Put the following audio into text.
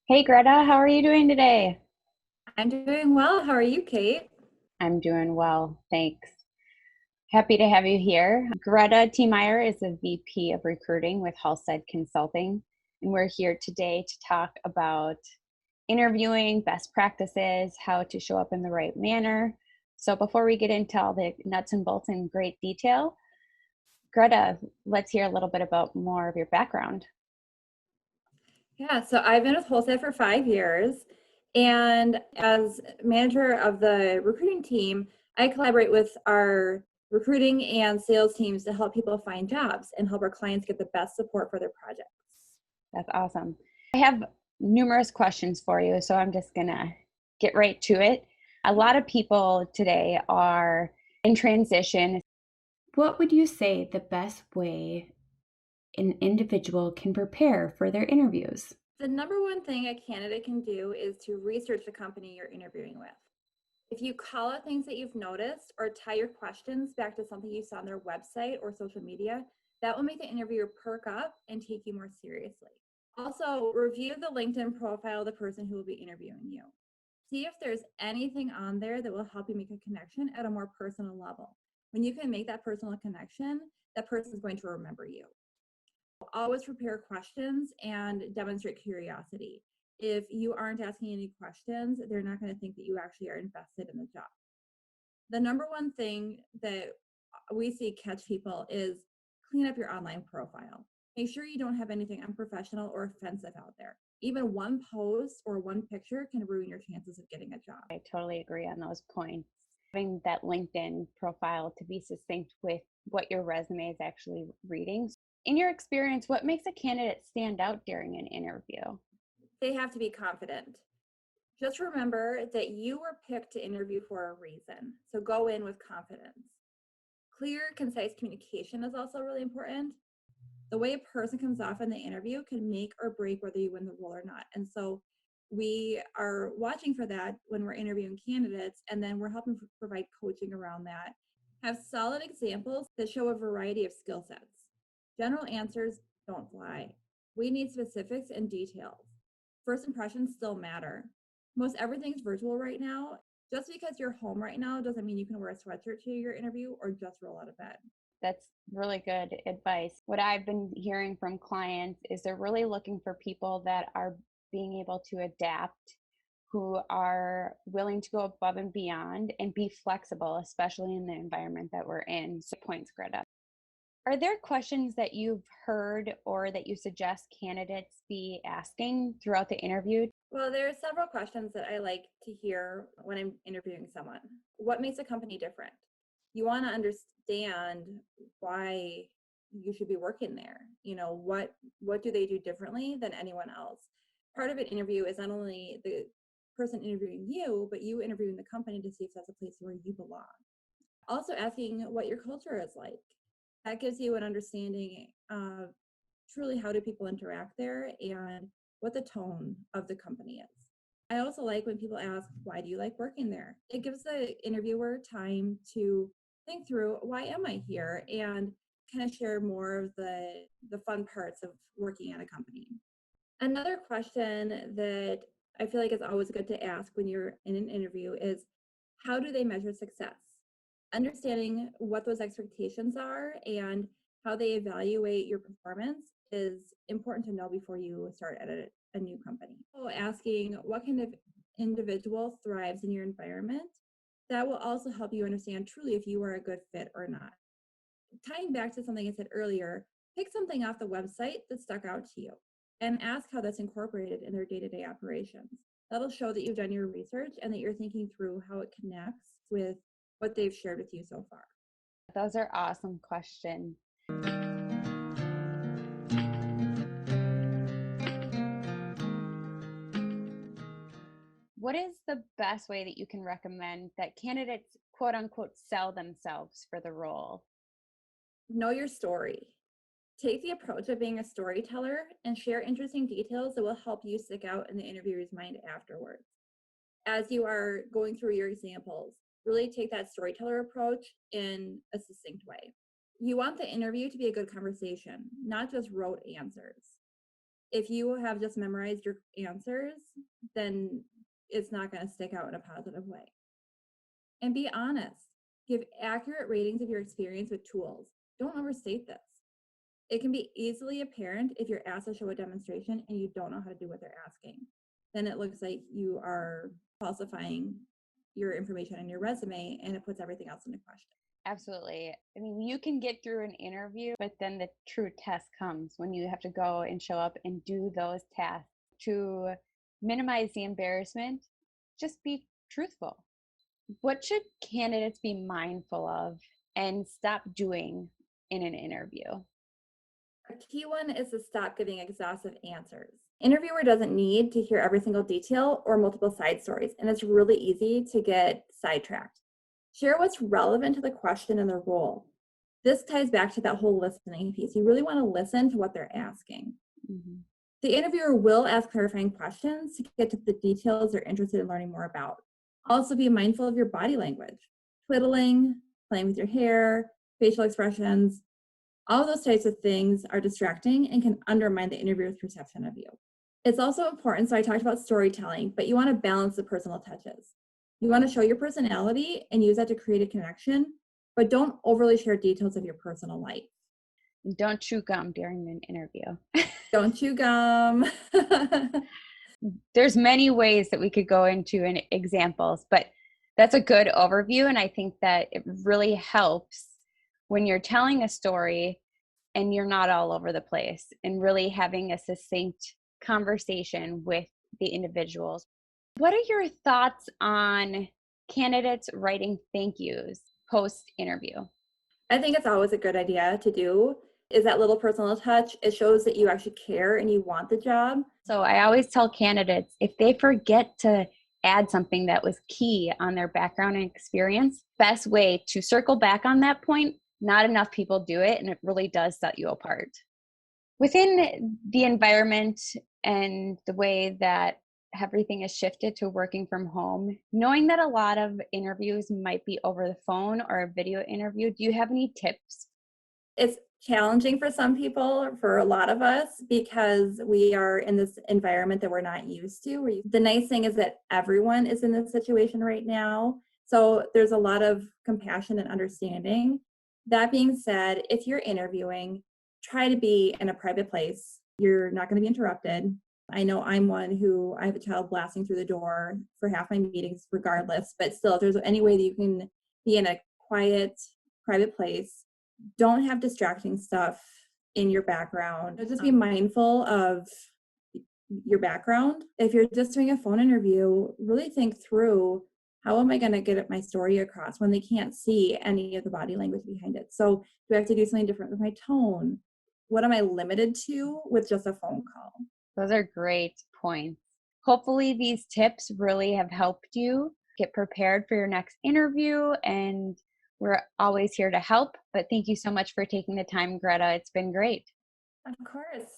Hey Greta, how are you doing today? I'm doing well. How are you, Kate? I'm doing well, thanks. Happy to have you here. Greta Tiemeier is the VP of Recruiting with Hollstadt Consulting, and we're here today to talk about interviewing, best practices, how to show up in the right manner. So before we get into all the nuts and bolts in great detail, Greta, let's hear a little bit about more of your background. Yeah, so I've been with Hollstatt for 5 years. And as manager of the recruiting team, I collaborate with our recruiting and sales teams to help people find jobs and help our clients get the best support for their projects. That's awesome. I have numerous questions for you, so I'm just going to get right to it. A lot of people today are in transition. What would you say the best way an individual can prepare for their interviews? The number one thing a candidate can do is to research the company you're interviewing with. If you call out things that you've noticed or tie your questions back to something you saw on their website or social media, that will make the interviewer perk up and take you more seriously. Also, review the LinkedIn profile of the person who will be interviewing you. See if there's anything on there that will help you make a connection at a more personal level. When you can make that personal connection, that person is going to remember you. Always prepare questions and demonstrate curiosity. If you aren't asking any questions, they're not going to think that you actually are invested in the job. The number one thing that we see catch people is clean up your online profile. Make sure you don't have anything unprofessional or offensive out there. Even one post or one picture can ruin your chances of getting a job. I totally agree on those points. Having that LinkedIn profile to be succinct with what your resume is actually reading. In your experience, what makes a candidate stand out during an interview? They have to be confident. Just remember that you were picked to interview for a reason. So go in with confidence. Clear, concise communication is also really important. The way a person comes off in the interview can make or break whether you win the role or not. And so we are watching for that when we're interviewing candidates, and then we're helping provide coaching around that. Have solid examples that show a variety of skill sets. General answers don't fly. We need specifics and details. First impressions still matter. Most everything's virtual right now. Just because you're home right now doesn't mean you can wear a sweatshirt to your interview or just roll out of bed. That's really good advice. What I've been hearing from clients is they're really looking for people that are being able to adapt, who are willing to go above and beyond and be flexible, especially in the environment that we're in. So, points, Greta. Are there questions that you've heard or that you suggest candidates be asking throughout the interview? Well, there are several questions that I like to hear when I'm interviewing someone. What makes a company different? You want to understand why you should be working there. You know, what do they do differently than anyone else? Part of an interview is not only the person interviewing you, but you interviewing the company to see if that's a place where you belong. Also asking what your culture is like. That gives you an understanding of truly how do people interact there and what the tone of the company is. I also like when people ask, why do you like working there? It gives the interviewer time to think through, why am I here? And kind of share more of the fun parts of working at a company. Another question that I feel like is always good to ask when you're in an interview is, how do they measure success? Understanding what those expectations are and how they evaluate your performance is important to know before you start at a new company. So asking what kind of individual thrives in your environment, that will also help you understand truly if you are a good fit or not. Tying back to something I said earlier, pick something off the website that stuck out to you and ask how that's incorporated in their day-to-day operations. That'll show that you've done your research and that you're thinking through how it connects with what they've shared with you so far. Those are awesome questions. What is the best way that you can recommend that candidates, quote unquote, sell themselves for the role? Know your story. Take the approach of being a storyteller and share interesting details that will help you stick out in the interviewer's mind afterwards. As you are going through your examples, really take that storyteller approach in a succinct way. You want the interview to be a good conversation, not just rote answers. If you have just memorized your answers, then it's not going to stick out in a positive way. And be honest. Give accurate ratings of your experience with tools. Don't overstate this. It can be easily apparent if you're asked to show a demonstration and you don't know how to do what they're asking. Then it looks like you are falsifying your information in your resume, and it puts everything else into question. Absolutely. I mean, you can get through an interview, but then the true test comes when you have to go and show up and do those tasks. To minimize the embarrassment, just be truthful. What should candidates be mindful of and stop doing in an interview? A key one is to stop giving exhaustive answers. Interviewer doesn't need to hear every single detail or multiple side stories, and it's really easy to get sidetracked. Share what's relevant to the question and the role. This ties back to that whole listening piece. You really want to listen to what they're asking. Mm-hmm. The interviewer will ask clarifying questions to get to the details they're interested in learning more about. Also, be mindful of your body language. Twiddling, playing with your hair, facial expressions, all those types of things are distracting and can undermine the interviewer's perception of you. It's also important, so I talked about storytelling, but you want to balance the personal touches. You want to show your personality and use that to create a connection, but don't overly share details of your personal life. Don't chew gum during an interview. Don't chew gum. There's many ways that we could go into examples, but that's a good overview. And I think that it really helps when you're telling a story and you're not all over the place and really having a succinct conversation with the individuals. What are your thoughts on candidates writing thank yous post interview? I think it's always a good idea to do. Is that little personal touch. It shows that you actually care and you want the job. So I always tell candidates, if they forget to add something that was key on their background and experience, best way to circle back on that point. Not enough people do it, and it really does set you apart. Within the environment and the way that everything is shifted to working from home, knowing that a lot of interviews might be over the phone or a video interview, do you have any tips? It's challenging for some people, for a lot of us, because we are in this environment that we're not used to. The nice thing is that everyone is in this situation right now. So there's a lot of compassion and understanding. That being said, if you're interviewing, try to be in a private place. You're not going to be interrupted. I know I'm one who I have a child blasting through the door for half my meetings regardless, but still, if there's any way that you can be in a quiet, private place, don't have distracting stuff in your background. Just be mindful of your background. If you're just doing a phone interview, really think through, how am I going to get my story across when they can't see any of the body language behind it? So do I have to do something different with my tone? What am I limited to with just a phone call? Those are great points. Hopefully these tips really have helped you get prepared for your next interview, and we're always here to help. But thank you so much for taking the time, Greta. It's been great. Of course.